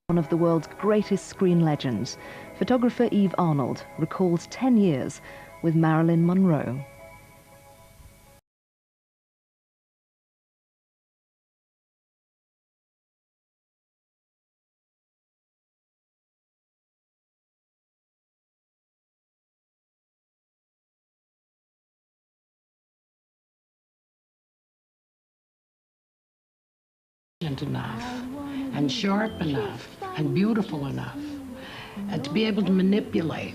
One of the world's greatest screen legends, photographer Eve Arnold recalls 10 years with Marilyn Monroe. Enough and sharp enough and beautiful enough and to be able to manipulate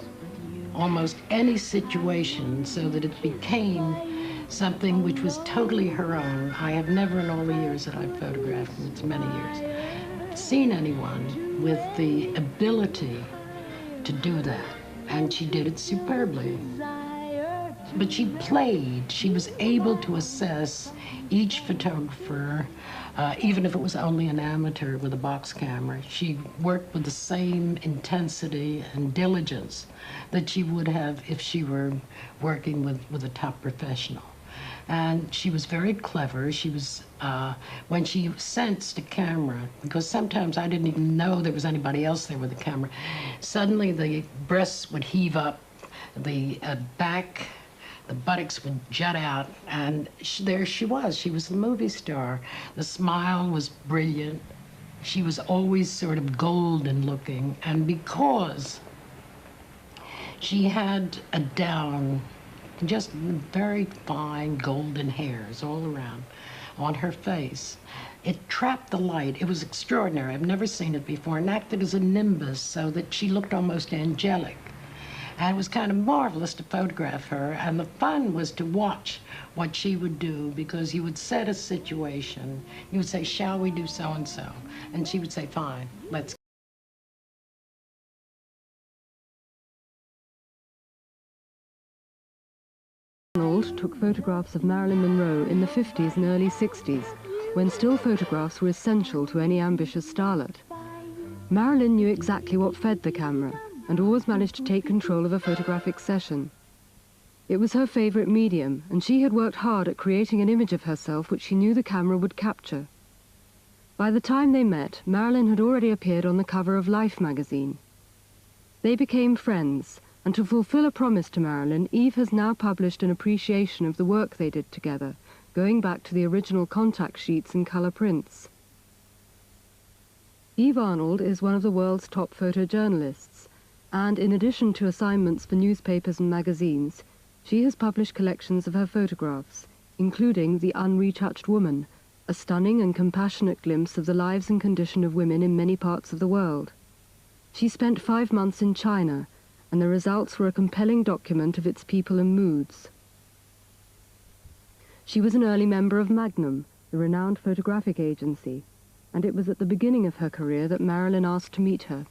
almost any situation so that it became something which was totally her own. I have never in all the years that I've photographed, and it's many years, seen anyone with the ability to do that, and she did it superbly. But she played. She was able to assess each photographer, even if it was only an amateur with a box camera. She worked with the same intensity and diligence that she would have if she were working with a top professional. And she was very clever. She was, when she sensed a camera, because sometimes I didn't even know there was anybody else there with a camera, suddenly the breasts would heave up, the back, the buttocks would jut out, and there she was. She was the movie star. The smile was brilliant. She was always sort of golden looking, and because she had a down, just very fine golden hairs all around on her face, it trapped the light. It was extraordinary. I've never seen it before, and acted as a nimbus so that she looked almost angelic. And it was kind of marvelous to photograph her, and the fun was to watch what she would do, because you would set a situation. You would say, shall we do so-and-so? And she would say, fine, let's. Arnold took photographs of Marilyn Monroe in the 50s and early 60s, when still photographs were essential to any ambitious starlet. Marilyn knew exactly what fed the camera, and always managed to take control of a photographic session. It was her favorite medium, and she had worked hard at creating an image of herself which she knew the camera would capture. By the time they met, Marilyn had already appeared on the cover of Life magazine. They became friends, and to fulfill a promise to Marilyn, Eve has now published an appreciation of the work they did together, going back to the original contact sheets and color prints. Eve Arnold is one of the world's top photojournalists, and in addition to assignments for newspapers and magazines, she has published collections of her photographs, including The Unretouched Woman, a stunning and compassionate glimpse of the lives and condition of women in many parts of the world. She spent 5 months in China, and the results were a compelling document of its people and moods. She was an early member of Magnum, the renowned photographic agency, and it was at the beginning of her career that Marilyn asked to meet her.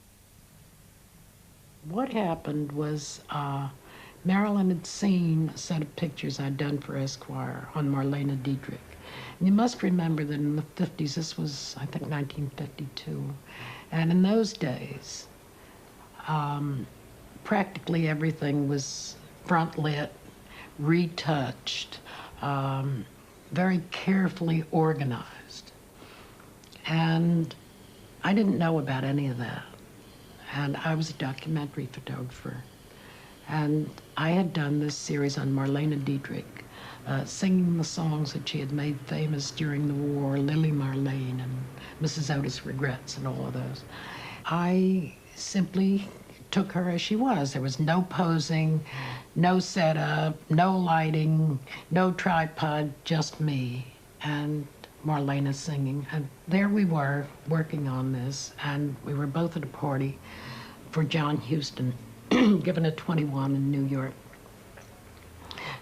What happened was Marilyn had seen a set of pictures I'd done for Esquire on Marlene Dietrich. And you must remember that in the 50s, this was, I think, 1952, and in those days, practically everything was front-lit, retouched, very carefully organized. And I didn't know about any of that. And I was a documentary photographer. And I had done this series on Marlene Dietrich, singing the songs that she had made famous during the war, Lily Marlene and Mrs. Otis Regrets and all of those. I simply took her as she was. There was no posing, no setup, no lighting, no tripod, just me and Marlene singing. And there we were working on this, and we were both at a party for John Huston, given at 21 in New York.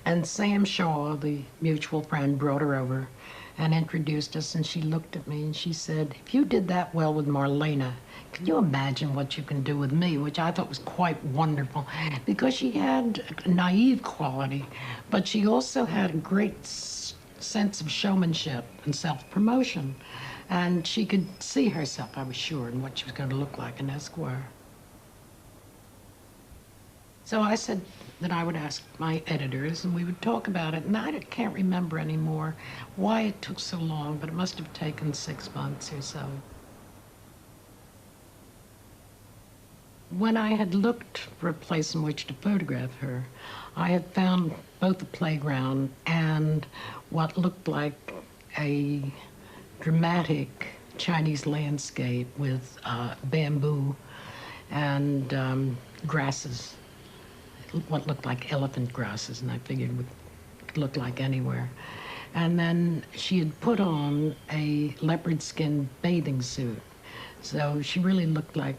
And Sam Shaw, the mutual friend, brought her over and introduced us, and she looked at me and she said, if you did that well with Marlene, can you imagine what you can do with me? Which I thought was quite wonderful, because she had a naive quality, but she also had a great sense of showmanship and self-promotion. And she could see herself, I was sure, in what she was going to look like in Esquire. So I said that I would ask my editors and we would talk about it. And I can't remember anymore why it took so long, but it must have taken 6 months or so. when I had looked for a place in which to photograph her, I had found both a playground and what looked like a dramatic Chinese landscape with bamboo and grasses, what looked like elephant grasses, and I figured it would look like anywhere. And then she had put on a leopard skin bathing suit, so she really looked like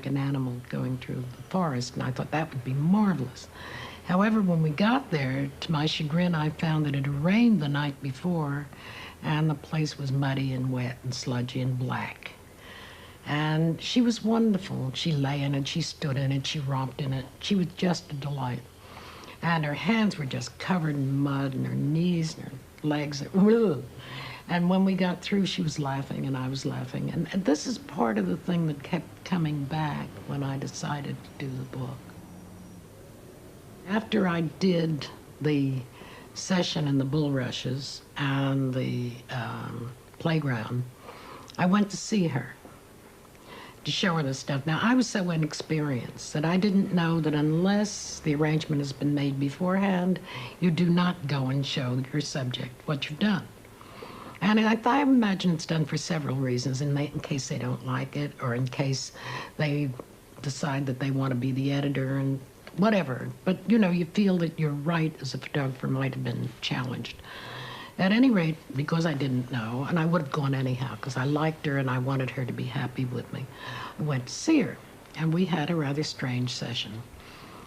an animal going through the forest, and I thought that would be marvelous. However, when we got there, to my chagrin, I found that it had rained the night before, and the place was muddy and wet and sludgy and black. And she was wonderful. She lay in it, she stood in it, she romped in it. She was just a delight. And her hands were just covered in mud, and her knees and her legs. And when we got through, she was laughing and I was laughing. And this is part of the thing that kept coming back when I decided to do the book. After I did the session in the bulrushes and the playground, I went to see her to show her the stuff. Now, I was so inexperienced that I didn't know that unless the arrangement has been made beforehand, you do not go and show your subject what you've done. And I imagine it's done for several reasons, in case they don't like it, or in case they decide that they want to be the editor and whatever. But, you know, you feel that your right as a photographer might have been challenged. At any rate, because I didn't know, and I would have gone anyhow, because I liked her and I wanted her to be happy with me, I went to see her, and we had a rather strange session.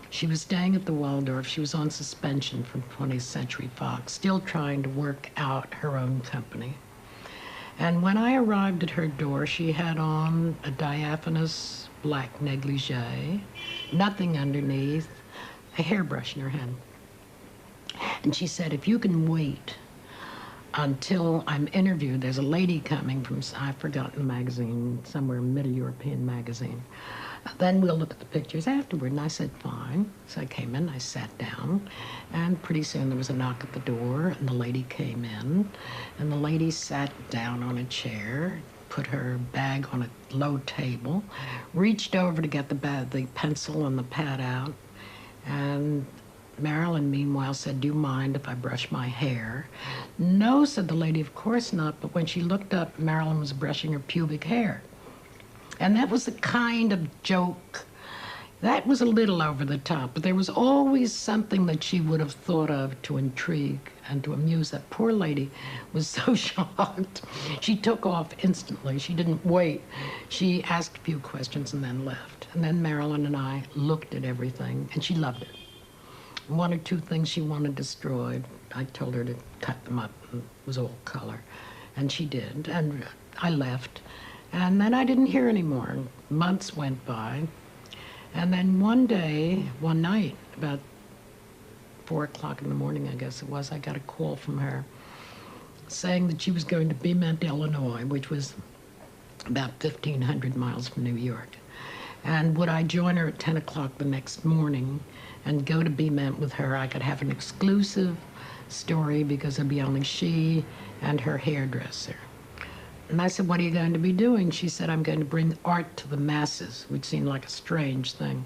She was staying at the Waldorf. She was on suspension from 20th Century Fox, still trying to work out her own company. And when I arrived at her door, she had on a diaphanous black negligee, nothing underneath, a hairbrush in her hand. And she said, if you can wait until I'm interviewed, there's a lady coming from, I've forgotten the magazine, somewhere, Middle European magazine. Then we'll look at the pictures afterward. And I said, fine. So I came in, I sat down, and pretty soon there was a knock at the door, and the lady came in, and the lady sat down on a chair, put her bag on a low table, reached over to get the pencil and the pad out, and Marilyn, meanwhile, said, do you mind if I brush my hair? No, said the lady, of course not. But when she looked up, Marilyn was brushing her pubic hair. And that was the kind of joke, that was a little over the top, but there was always something that she would have thought of to intrigue and to amuse. That poor lady was so shocked. She took off instantly. She didn't wait. She asked a few questions and then left. And then Marilyn and I looked at everything, and she loved it. One or two things she wanted destroyed, I told her to cut them up, and it was all color. And she did, and I left. And then I didn't hear any more. Months went by. And then one day, one night, about 4 o'clock in the morning, I guess it was, I got a call from her saying that she was going to Beaumont, Illinois, which was about 1,500 miles from New York. And would I join her at 10 o'clock the next morning and go to Beaumont with her? I could have an exclusive story because it'd be only she and her hairdresser. And I said, what are you going to be doing? She said, I'm going to bring art to the masses, which seemed like a strange thing.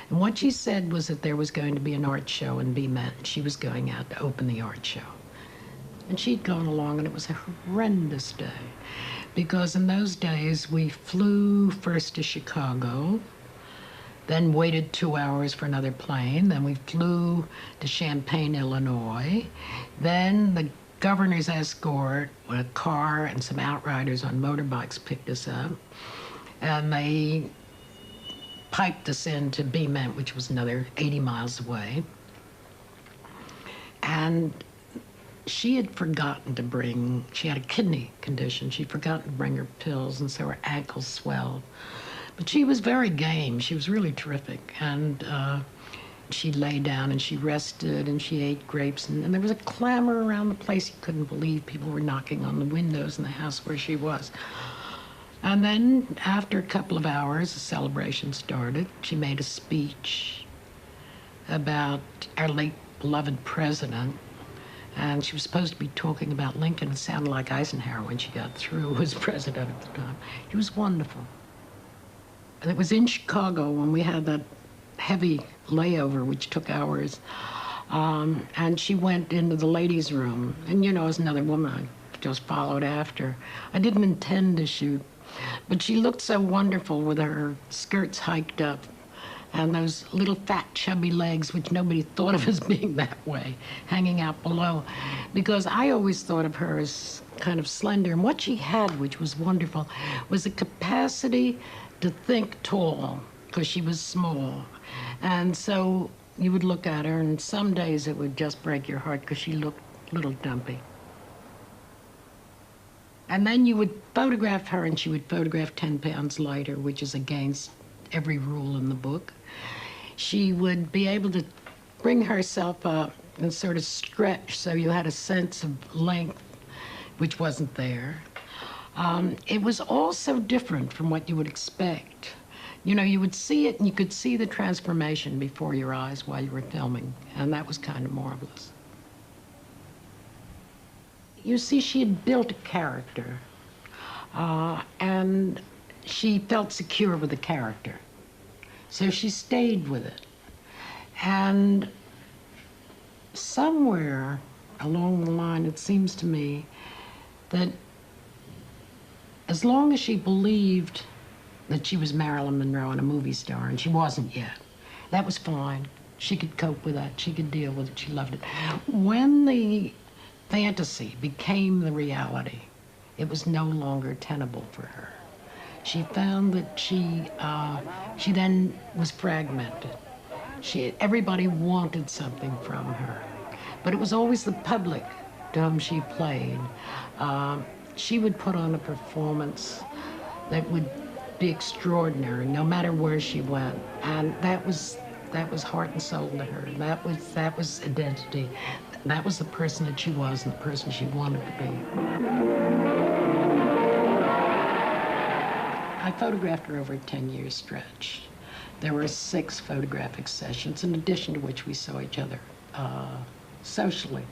And what she said was that there was going to be an art show in Beaumont. She was going out to open the art show. And she'd gone along, and it was a horrendous day. Because in those days, we flew first to Chicago, then waited 2 hours for another plane, then we flew to Champaign, Illinois, then the governor's escort with a car and some outriders on motorbikes picked us up, and they piped us into Beaumont, which was another 80 miles away. And she had forgotten to bring, she had a kidney condition, she'd forgotten to bring her pills, and so her ankles swelled. But she was very game, she was really terrific, and she lay down and she rested and she ate grapes, and there was a clamor around the place. You couldn't believe people were knocking on the windows in the house where she was. And then after a couple of hours, the celebration started. She made a speech about our late beloved president, and she was supposed to be talking about Lincoln. It sounded like Eisenhower when she got through, who was president at the time. She was wonderful. It was in Chicago when we had that heavy layover, which took hours. And she went into the ladies' room. And, you know, as another woman, I just followed after. I didn't intend to shoot, but she looked so wonderful with her skirts hiked up and those little fat, chubby legs, which nobody thought of as being that way, hanging out below. Because I always thought of her as kind of slender. And what she had, which was wonderful, was a capacity to think tall, because she was small. And so you would look at her, and some days it would just break your heart because she looked a little dumpy. And then you would photograph her, and she would photograph 10 pounds lighter, which is against every rule in the book. She would be able to bring herself up and sort of stretch so you had a sense of length, which wasn't there. It was all so different from what you would expect. You know, you would see it and you could see the transformation before your eyes while you were filming, and that was kind of marvelous. You see, she had built a character, and she felt secure with the character. So she stayed with it. And somewhere along the line, it seems to me that as long as she believed that she was Marilyn Monroe and a movie star, and she wasn't yet, that was fine. She could cope with that. She could deal with it. She loved it. When the fantasy became the reality, it was no longer tenable for her. She found that she then was fragmented. Everybody wanted something from her, but it was always the public to whom she played. She would put on a performance that would be extraordinary, no matter where she went, and that was heart and soul to her. That was identity. That was the person that she was and the person she wanted to be. I photographed her over a 10-year stretch. There were 6 photographic sessions, in addition to which we saw each other socially.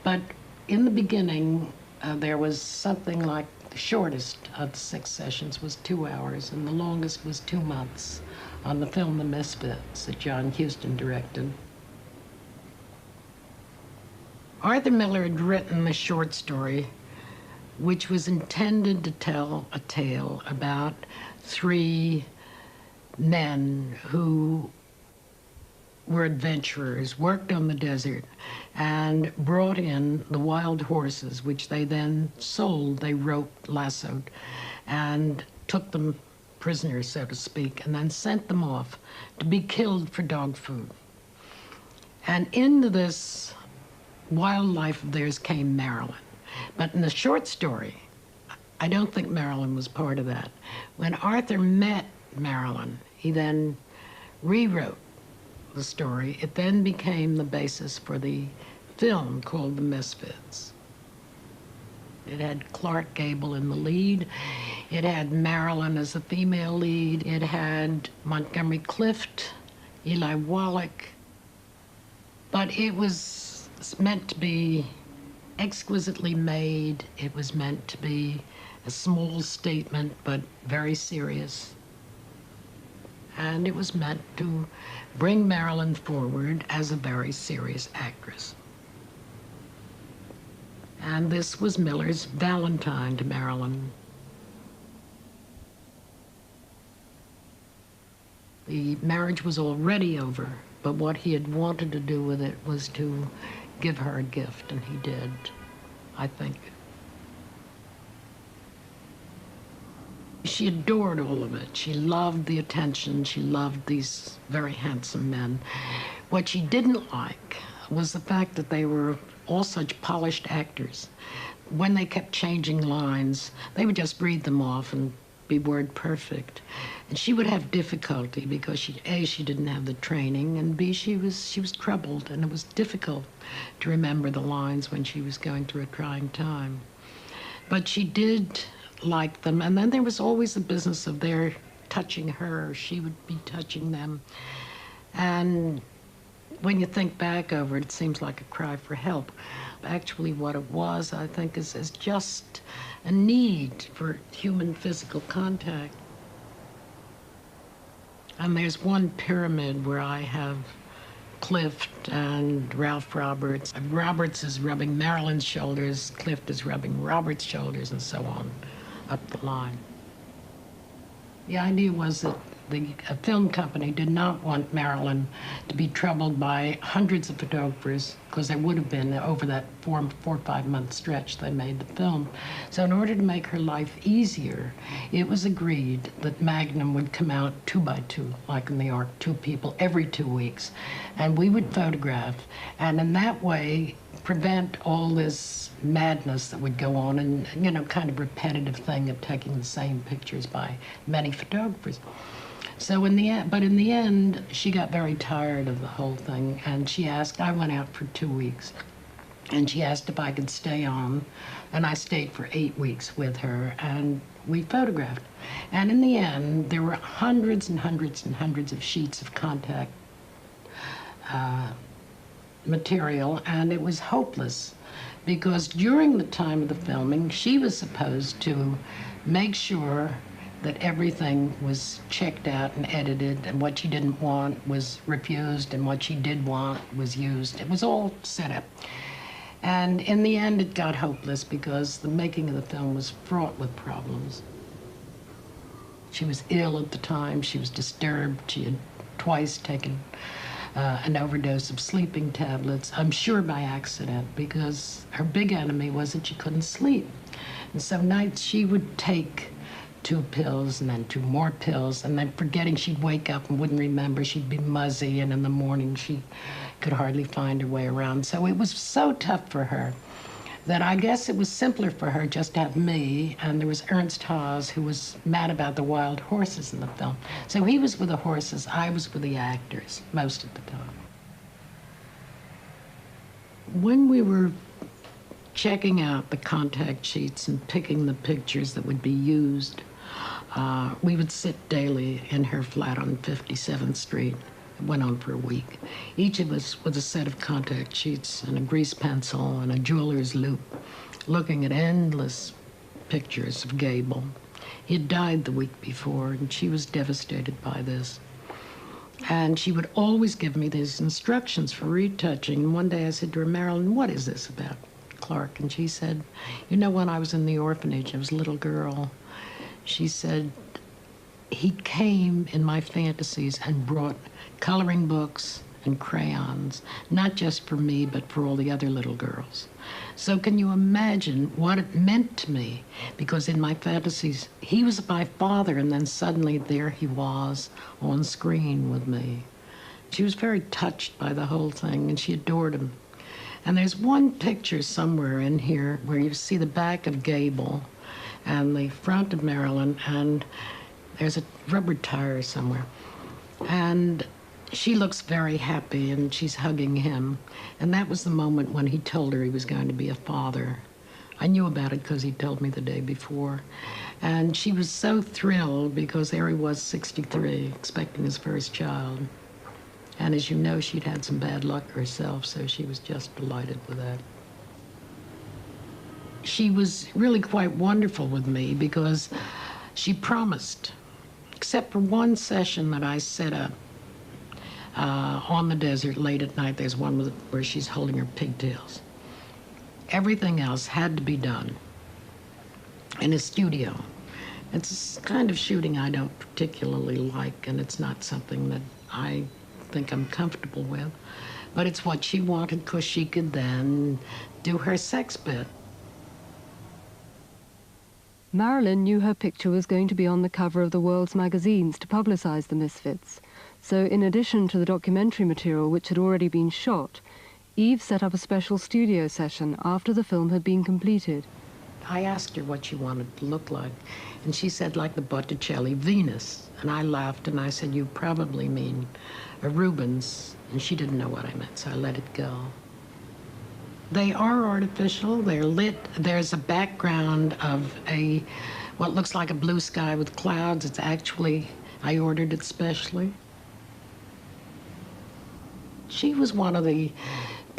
But in the beginning, there was something like the shortest of the 6 sessions was 2 hours, and the longest was 2 months on the film The Misfits that John Huston directed. Arthur Miller had written the short story, which was intended to tell a tale about 3 men who were adventurers, worked on the desert, and brought in the wild horses, which they then sold. They roped, lassoed, and took them prisoners, so to speak, and then sent them off to be killed for dog food. And into this wildlife of theirs came Marilyn. But in the short story, I don't think Marilyn was part of that. When Arthur met Marilyn, he then rewrote the story. It then became the basis for the film called The Misfits. It had Clark Gable in the lead. It had Marilyn as the female lead. It had Montgomery Clift, Eli Wallach. But it was meant to be exquisitely made. It was meant to be a small statement, but very serious. And it was meant to bring Marilyn forward as a very serious actress. And this was Miller's Valentine to Marilyn. The marriage was already over, but what he had wanted to do with it was to give her a gift, and he did, I think. She adored all of it. She loved the attention. She loved these very handsome men. What she didn't like was the fact that they were all such polished actors. When they kept changing lines, they would just read them off and be word perfect. And she would have difficulty because A, she didn't have the training, and B, she was troubled, and it was difficult to remember the lines when she was going through a trying time. But she did like them, and then there was always the business of their touching her. She would be touching them. And when you think back over it, it seems like a cry for help. Actually, what it was, I think, is just a need for human physical contact. And there's one pyramid where I have Clift and Ralph Roberts. Roberts is rubbing Marilyn's shoulders, Clift is rubbing Robert's shoulders, and so on up the line. The idea was that the film company did not want Marilyn to be troubled by hundreds of photographers, because there would have been over that 4 or 5 month stretch they made the film. So in order to make her life easier, it was agreed that Magnum would come out 2 by 2, like in the Ark, 2 people every 2 weeks, and we would photograph, and in that way prevent all this madness that would go on, and, you know, kind of repetitive thing of taking the same pictures by many photographers. So in the end, she got very tired of the whole thing, and she asked, I went out for 2 weeks, and she asked if I could stay on, and I stayed for 8 weeks with her, and we photographed. And in the end, there were hundreds and hundreds and hundreds of sheets of contact material, and it was hopeless, because during the time of the filming, she was supposed to make sure that everything was checked out and edited, and what she didn't want was refused, and what she did want was used. It was all set up. And in the end, it got hopeless, because the making of the film was fraught with problems. She was ill at the time. She was disturbed. She had twice taken an overdose of sleeping tablets, I'm sure by accident, because her big enemy was that she couldn't sleep. And so nights she would take 2 pills and then 2 more pills, and then forgetting, she'd wake up and wouldn't remember. She'd be muzzy, and in the morning she could hardly find her way around. So it was so tough for her that I guess it was simpler for her just to have me, and there was Ernst Haas, who was mad about the wild horses in the film. So he was with the horses, I was with the actors most of the time. When we were checking out the contact sheets and picking the pictures that would be used, we would sit daily in her flat on 57th Street. It went on for a week. Each of us with a set of contact sheets and a grease pencil and a jeweler's loop, looking at endless pictures of Gable. He had died the week before, and she was devastated by this. And she would always give me these instructions for retouching. And one day I said to her, Marilyn, what is this about Clark? And she said, you know, when I was in the orphanage, I was a little girl. She said, he came in my fantasies and brought coloring books and crayons, not just for me, but for all the other little girls. So can you imagine what it meant to me? Because in my fantasies, he was my father, and then suddenly there he was on screen with me. She was very touched by the whole thing, and she adored him. And there's one picture somewhere in here where you see the back of Gable and the front of Marilyn, and there's a rubber tire somewhere. And she looks very happy, and she's hugging him. And that was the moment when he told her he was going to be a father. I knew about it because he told me the day before. And she was so thrilled, because there he was, 63, expecting his first child. And as you know, she'd had some bad luck herself, so she was just delighted with that. She was really quite wonderful with me, because she promised, except for one session that I set up on the desert late at night. There's one where she's holding her pigtails. Everything else had to be done in a studio. It's a kind of shooting I don't particularly like, and it's not something that I think I'm comfortable with. But it's what she wanted, because she could then do her sex bit. Marilyn knew her picture was going to be on the cover of the world's magazines to publicize the Misfits. So in addition to the documentary material which had already been shot, Eve set up a special studio session after the film had been completed. I asked her what she wanted to look like, and she said like the Botticelli Venus. And I laughed, and I said, you probably mean a Rubens. And she didn't know what I meant, so I let it go. They are artificial, they're lit. There's a background of what looks like a blue sky with clouds. It's actually, I ordered it specially. She was one of the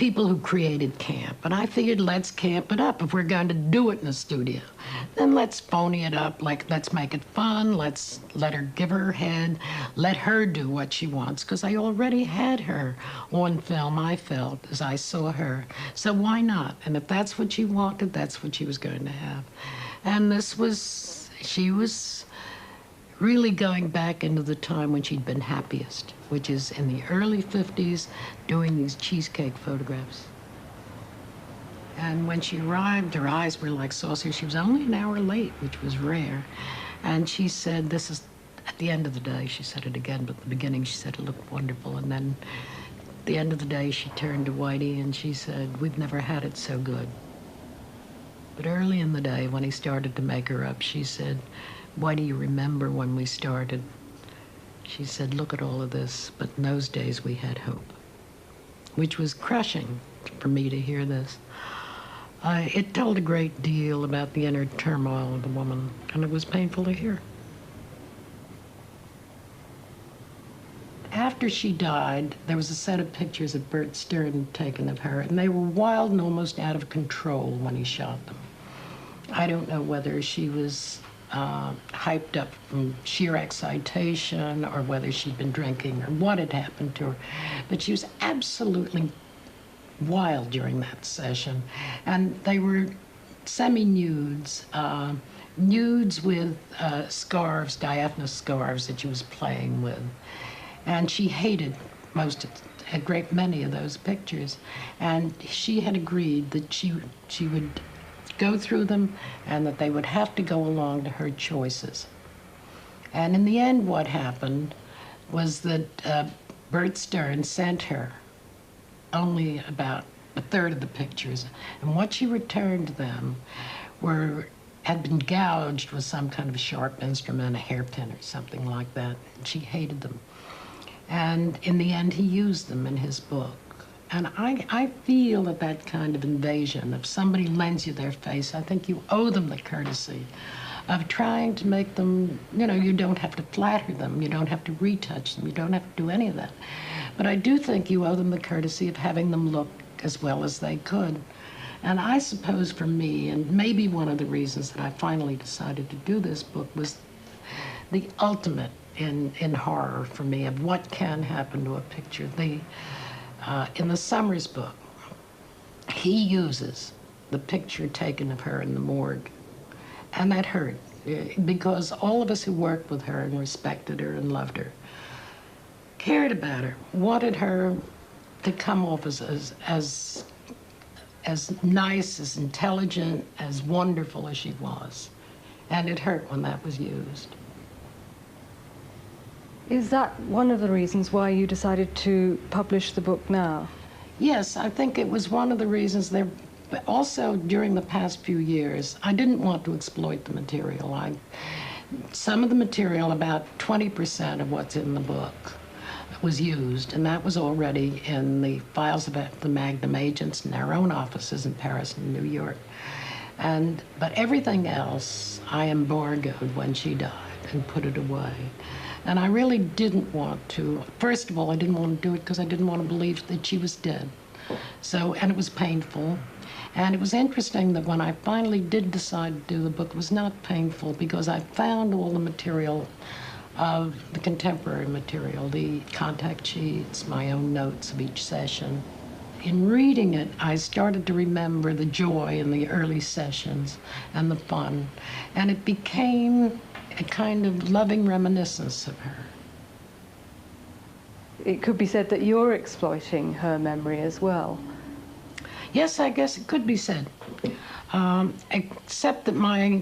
people who created camp. And I figured, let's camp it up. If we're going to do it in the studio, then let's phony it up. Like, let's make it fun. Let's let her give her head. Let her do what she wants. Because I already had her on film, I felt, as I saw her. So why not? And if that's what she wanted, that's what she was going to have. And she was really going back into the time when she'd been happiest, which is in the early 50s, doing these cheesecake photographs. And when she arrived, her eyes were like saucers. She was only an hour late, which was rare. And she said, this is, at the end of the day, she said it again, but at the beginning she said it looked wonderful. And then at the end of the day, she turned to Whitey and she said, we've never had it so good. But early in the day, when he started to make her up, she said, why do you remember when we started? She said, look at all of this, but in those days we had hope, which was crushing for me to hear this. It told a great deal about the inner turmoil of the woman, and it was painful to hear. After she died, there was a set of pictures that Bert Stern had taken of her, and they were wild and almost out of control when he shot them. I don't know whether she was hyped up from sheer excitation or whether she'd been drinking or what had happened to her. But she was absolutely wild during that session. And they were semi-nudes, nudes with scarves, diaphanous scarves that she was playing with. And she hated a great many of those pictures. And she had agreed that she would go through them and that they would have to go along to her choices. And in the end, what happened was that Bert Stern sent her only about a third of the pictures. And what she returned them had been gouged with some kind of sharp instrument, a hairpin or something like that. And she hated them. And in the end, he used them in his book. And I feel that kind of invasion, if somebody lends you their face, I think you owe them the courtesy of trying to make them, you don't have to flatter them, you don't have to retouch them, you don't have to do any of that. But I do think you owe them the courtesy of having them look as well as they could. And I suppose for me, and maybe one of the reasons that I finally decided to do this book was the ultimate in horror for me of what can happen to a picture. In the Summers book, he uses the picture taken of her in the morgue. And that hurt, because all of us who worked with her and respected her and loved her, cared about her, wanted her to come off as nice, as intelligent, as wonderful as she was. And it hurt when that was used. Is that one of the reasons why you decided to publish the book now? Yes, I think it was one of the reasons. But also, during the past few years, I didn't want to exploit the material. Some of the material, about 20% of what's in the book, was used, and that was already in the files of the Magnum agents in our own offices in Paris and New York. But everything else I embargoed when she died and put it away. And I really didn't want to. First of all, I didn't want to do it because I didn't want to believe that she was dead. And it was painful. And it was interesting that when I finally did decide to do the book, it was not painful because I found all the material of the contemporary material, the contact sheets, my own notes of each session. In reading it, I started to remember the joy in the early sessions and the fun. And it became a kind of loving reminiscence of her. It could be said that you're exploiting her memory as well. Yes, I guess it could be said. Except that my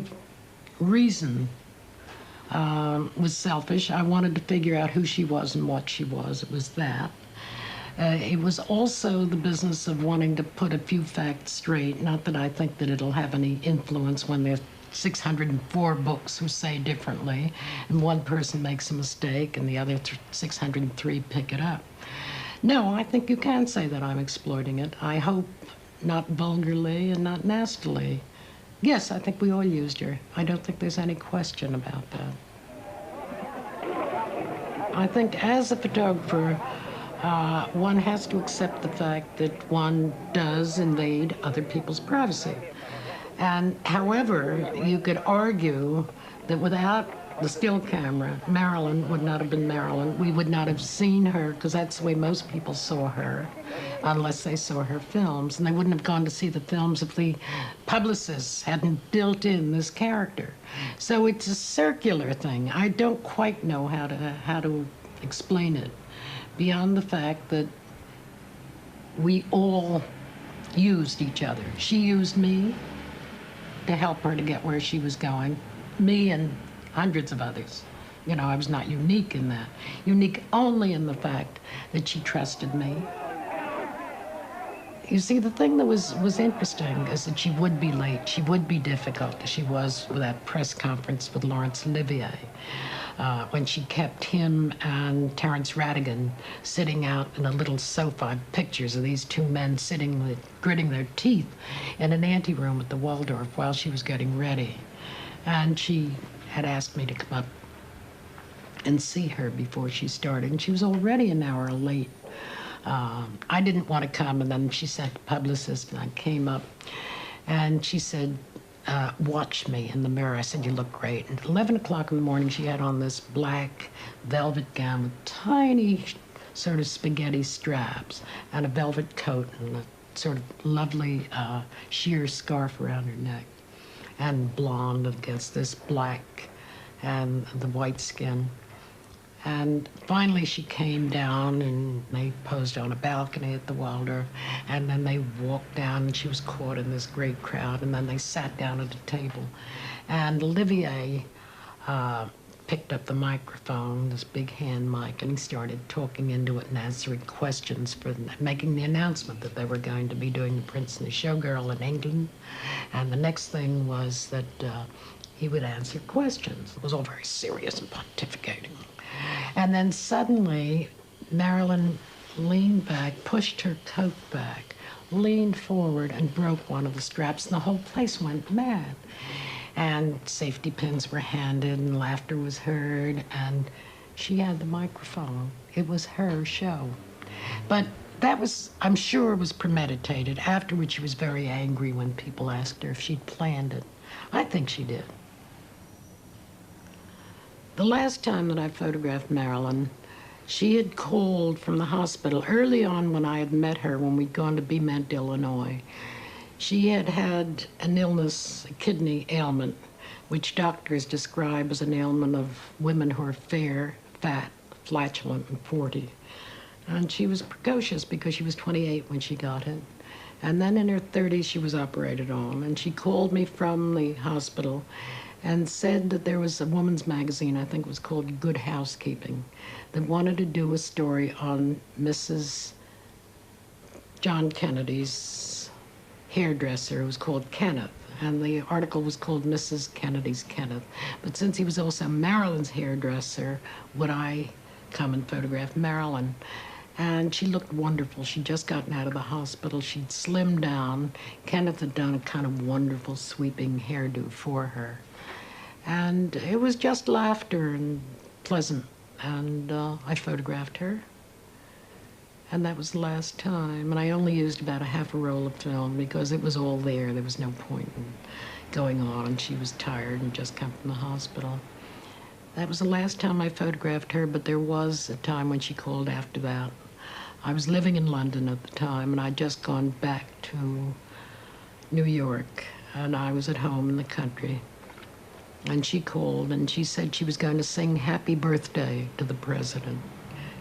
reason was selfish. I wanted to figure out who she was and what she was. It was that. It was also the business of wanting to put a few facts straight. Not that I think that it'll have any influence when there's 604 books who say differently, and one person makes a mistake and the other 603 pick it up. No, I think you can say that I'm exploiting it. I hope not vulgarly and not nastily. Yes, I think we all used her. I don't think there's any question about that. I think as a photographer, one has to accept the fact that one does invade other people's privacy. And however, you could argue that without the still camera, Marilyn would not have been Marilyn. We would not have seen her, because that's the way most people saw her, unless they saw her films. And they wouldn't have gone to see the films if the publicists hadn't built in this character. So it's a circular thing. I don't quite know how to explain it, beyond the fact that we all used each other. She used me to help her to get where she was going, me and hundreds of others. You know, I was not unique in that. Unique only in the fact that she trusted me. You see, the thing that was interesting is that she would be late. She would be difficult, as she was with that press conference with Laurence Olivier, when she kept him and Terence Rattigan sitting out in a little sofa. Pictures of these two men sitting, gritting their teeth in an anteroom at the Waldorf while she was getting ready. And she had asked me to come up and see her before she started, and she was already an hour late. I didn't want to come, and then she sent a publicist, and I came up, and she said, watch me in the mirror. I said, you look great. And at 11 o'clock in the morning, she had on this black velvet gown with tiny sort of spaghetti straps and a velvet coat and a sort of lovely sheer scarf around her neck, and blonde against this black and the white skin. And finally she came down, and they posed on a balcony at the Waldorf, and then they walked down, and she was caught in this great crowd, and then they sat down at a table. And Olivier picked up the microphone, this big hand mic, and he started talking into it and answering questions, for making the announcement that they were going to be doing The Prince and the Showgirl in England. And the next thing was that he would answer questions. It was all very serious and pontificating. And then suddenly, Marilyn leaned back, pushed her coat back, leaned forward, and broke one of the straps, and the whole place went mad. And safety pins were handed, and laughter was heard, and she had the microphone. It was her show. But that was, I'm sure, was premeditated. Afterwards, she was very angry when people asked her if she'd planned it. I think she did. The last time that I photographed Marilyn, she had called from the hospital early on when I had met her, when we'd gone to Bement, Illinois. She had had an illness, a kidney ailment, which doctors describe as an ailment of women who are fair, fat, flatulent, and 40. And she was precocious because she was 28 when she got it. And then in her 30s, she was operated on. And she called me from the hospital and said that there was a woman's magazine, I think it was called Good Housekeeping, that wanted to do a story on Mrs. John Kennedy's hairdresser, who was called Kenneth. And the article was called Mrs. Kennedy's Kenneth. But since he was also Marilyn's hairdresser, would I come and photograph Marilyn? And she looked wonderful. She'd just gotten out of the hospital. She'd slimmed down. Kenneth had done a kind of wonderful sweeping hairdo for her. And it was just laughter and pleasant. And I photographed her. And that was the last time. And I only used about a half a roll of film because it was all there. There was no point in going on. And she was tired and just come from the hospital. That was the last time I photographed her, but there was a time when she called after that. I was living in London at the time, and I'd just gone back to New York, and I was at home in the country. And she called, and she said she was going to sing Happy Birthday to the president.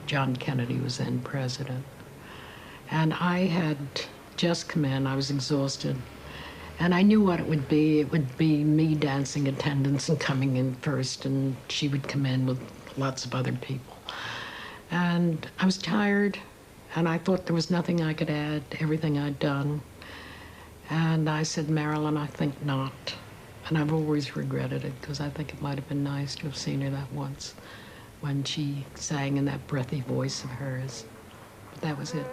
John Kennedy was then president. And I had just come in. I was exhausted. And I knew what it would be. It would be me dancing attendance and coming in first, and she would come in with lots of other people. And I was tired, and I thought there was nothing I could add to everything I'd done. And I said, Marilyn, I think not. And I've always regretted it, because I think it might have been nice to have seen her that once when she sang in that breathy voice of hers. But that was it.